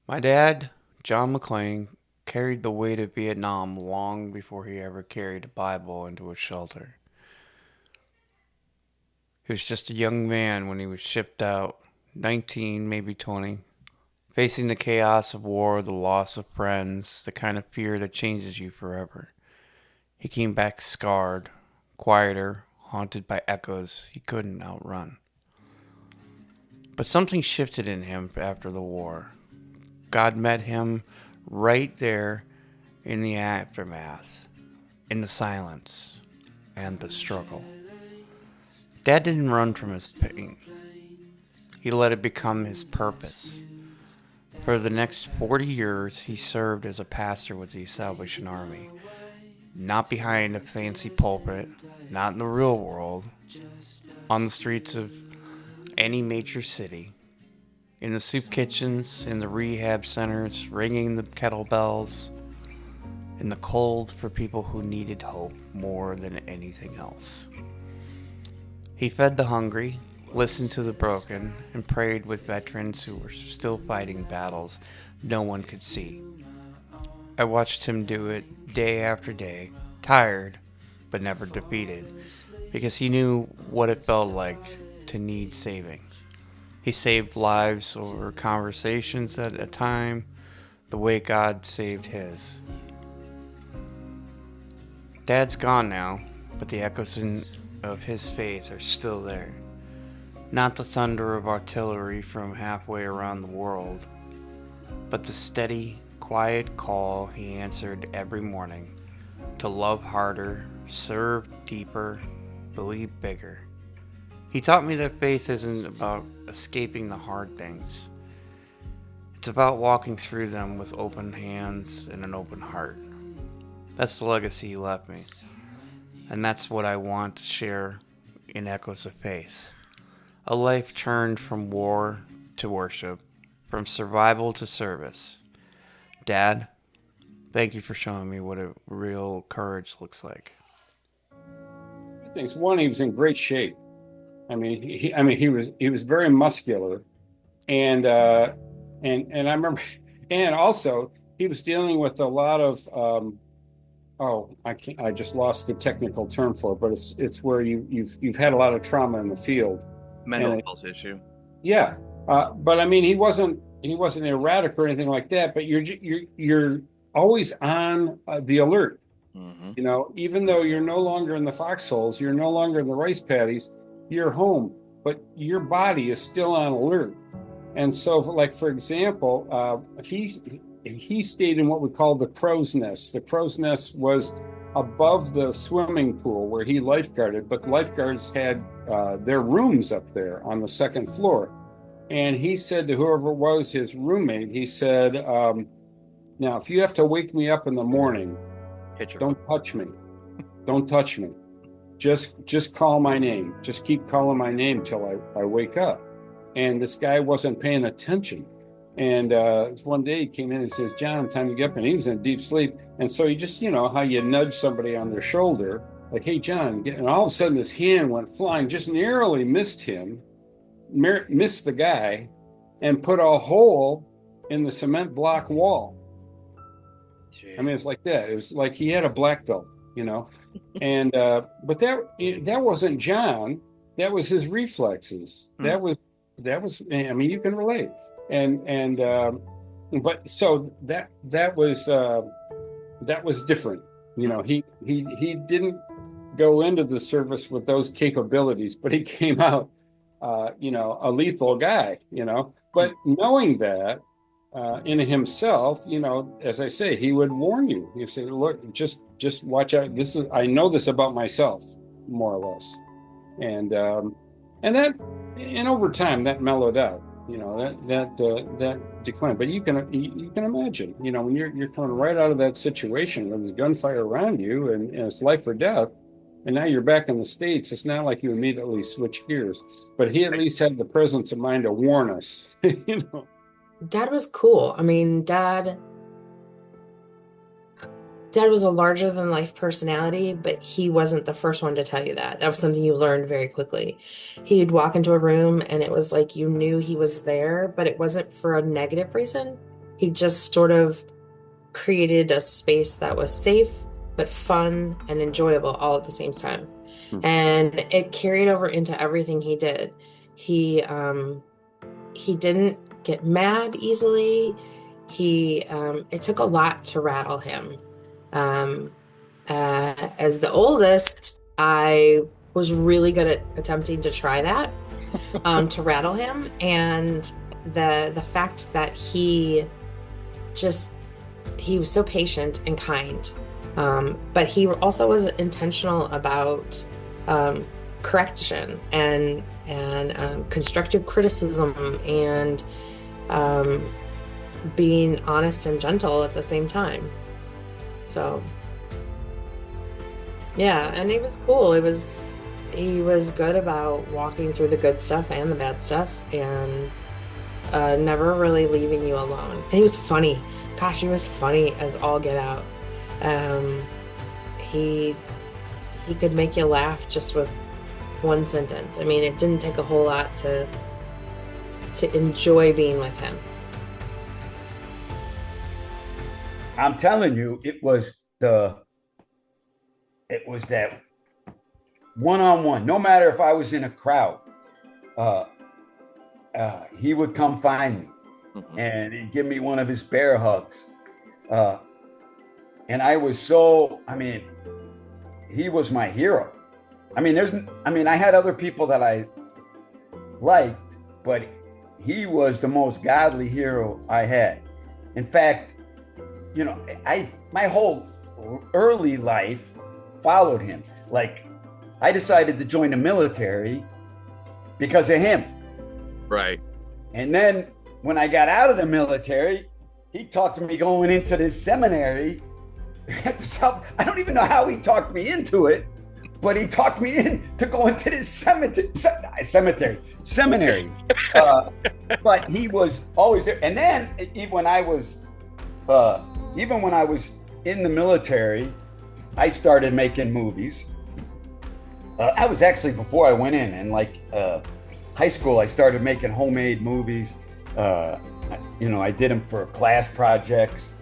My dad, John McClane, carried the weight of Vietnam long before he ever carried a Bible into a shelter. He was just a young man when he was shipped out, 19, maybe 20, facing the chaos of war, the loss of friends, the kind of fear that changes you forever. He came back scarred, quieter, haunted by echoes he couldn't outrun. But something shifted in him after the war. God met him right there in the aftermath, in the silence and the struggle. Dad didn't run from his pain. He let it become his purpose. For the next 40 years, he served as a pastor with the Salvation Army. Not behind a fancy pulpit, not in the real world, on the streets of any major city, in the soup kitchens, in the rehab centers, ringing the kettlebells, in the cold for people who needed hope more than anything else. He fed the hungry, listened to the broken, and prayed with veterans who were still fighting battles no one could see. I watched him do it day after day, tired but never defeated, because he knew what it felt like to need saving. He saved lives over conversations at a time, the way God saved his. Dad's gone now, but the echoes of his faith are still there. Not the thunder of artillery from halfway around the world, but the steady, quiet call he answered every morning to love harder, serve deeper, believe bigger. He taught me that faith isn't about escaping the hard things. It's about walking through them with open hands and an open heart. That's the legacy he left me, and that's what I want to share in Echoes of Faith. A life turned from war to worship, from survival to service. Dad, thank you for showing me what a real courage looks like. Things. One, he was in great shape. He was very muscular, and I remember, and also he was dealing with a lot of I just lost the technical term for it, but it's where you've had a lot of trauma in the field, and Mental health issue. yeah, but I mean he wasn't erratic or anything like that, but you're always on the alert. Mm-hmm. Even though you're no longer in the foxholes, you're no longer in the rice paddies, you're home, but your body is still on alert. And so, like for example, he stayed in what we call the crow's nest. The crow's nest was above the swimming pool where he lifeguarded, but the lifeguards had their rooms up there on the second floor. And he said to whoever was his roommate, he said, "Now, if you have to wake me up in the morning, Hit your don't touch me. Don't touch me. Just call my name. Just keep calling my name till I wake up." And this guy wasn't paying attention. And one day he came in and says, "John, time to get up." And he was in deep sleep. And so you just, how you nudge somebody on their shoulder, like, "Hey, John." And all of a sudden his hand went flying, just narrowly missed him, missed the guy, and put a hole in the cement block wall. I Jeez. mean, it's like that. It was like he had a black belt, you know. And but that wasn't John. That was his reflexes. Hmm. That was. I mean, you can relate. And but so that was different. He didn't go into the service with those capabilities, but he came out, a lethal guy. Hmm. But knowing that in himself, as I say, he would warn you. He'd say, "Look, just watch out. I know this about myself, more or less." And that, and over time, that mellowed out. That declined. But you can imagine, when you're coming right out of that situation where there's gunfire around you and it's life or death, and now you're back in the States. It's not like you immediately switch gears. But he at Right. least had the presence of mind to warn us. Dad was cool. I mean, Dad was a larger than life personality, but he wasn't the first one to tell you that. That was something you learned very quickly. He'd walk into a room and it was like you knew he was there, but it wasn't for a negative reason. He just sort of created a space that was safe but fun and enjoyable all at the same time. Hmm. And it carried over into everything he did. He didn't get mad easily. It took a lot to rattle him. Um, as the oldest, I was really good at attempting to try that, to rattle him. And the fact that just he was so patient and kind. But he also was intentional about correction and constructive criticism and being honest and gentle at the same time. So yeah, and he was cool. He was good about walking through the good stuff and the bad stuff and never really leaving you alone. And he was funny. Gosh, he was funny as all get out. He could make you laugh just with one sentence. I mean, it didn't take a whole lot to enjoy being with him. I'm telling you, it was that one-on-one. No matter if I was in a crowd, he would come find me, and he'd give me one of his bear hugs. And I was he was my hero. I had other people that I liked, but he was the most godly hero I had. In fact, my whole early life followed him. Like, I decided to join the military because of him. Right. And then when I got out of the military, he talked to me going into this seminary. I don't even know how he talked me into it, but he talked me into going to this seminary. But he was always there. And then even when I was in the military, I started making movies. I was actually, before I went in, and high school, I started making homemade movies. I did them for class projects,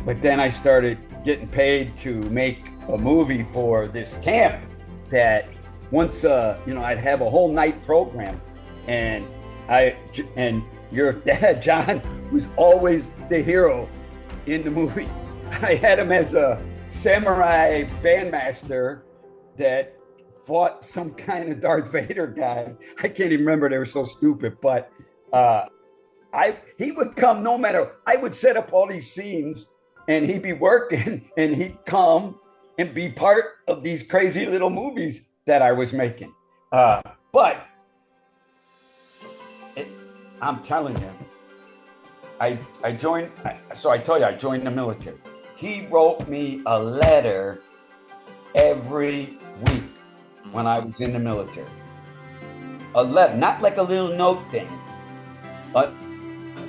but then I started getting paid to make a movie for this camp that once, I'd have a whole night program, and your dad, John, was always the hero in the movie. I had him as a samurai bandmaster that fought some kind of Darth Vader guy. I can't even remember. They were so stupid, but he would come no matter. I would set up all these scenes, and he'd be working, and he'd come and be part of these crazy little movies that I was making. But I'm telling you, I joined. So I told you, I joined the military. He wrote me a letter every week when I was in the military. A letter, not like a little note thing, but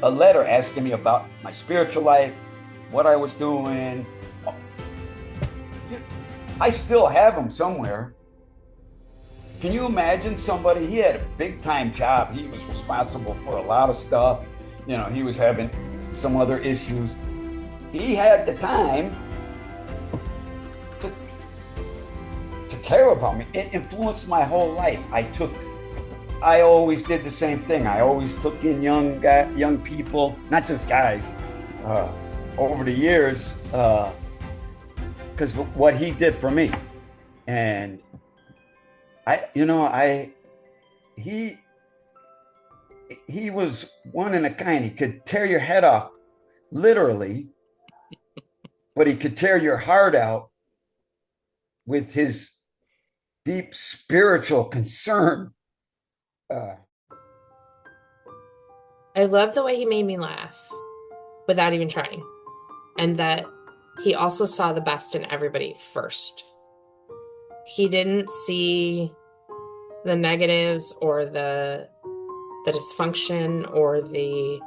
a letter asking me about my spiritual life, what I was doing. I still have them somewhere. Can you imagine somebody? He had a big time job. He was responsible for a lot of stuff. He was having some other issues. He had the time to care about me. It influenced my whole life. I always did the same thing. I always took in young people, not just guys, over the years, because what he did for me. And he was one in a kind. He could tear your head off, literally, but he could tear your heart out with his deep spiritual concern. I love the way he made me laugh without even trying. And that he also saw the best in everybody first. He didn't see the negatives or the dysfunction or the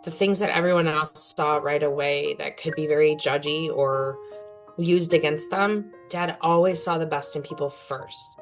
things that everyone else saw right away that could be very judgy or used against them. Dad always saw the best in people first.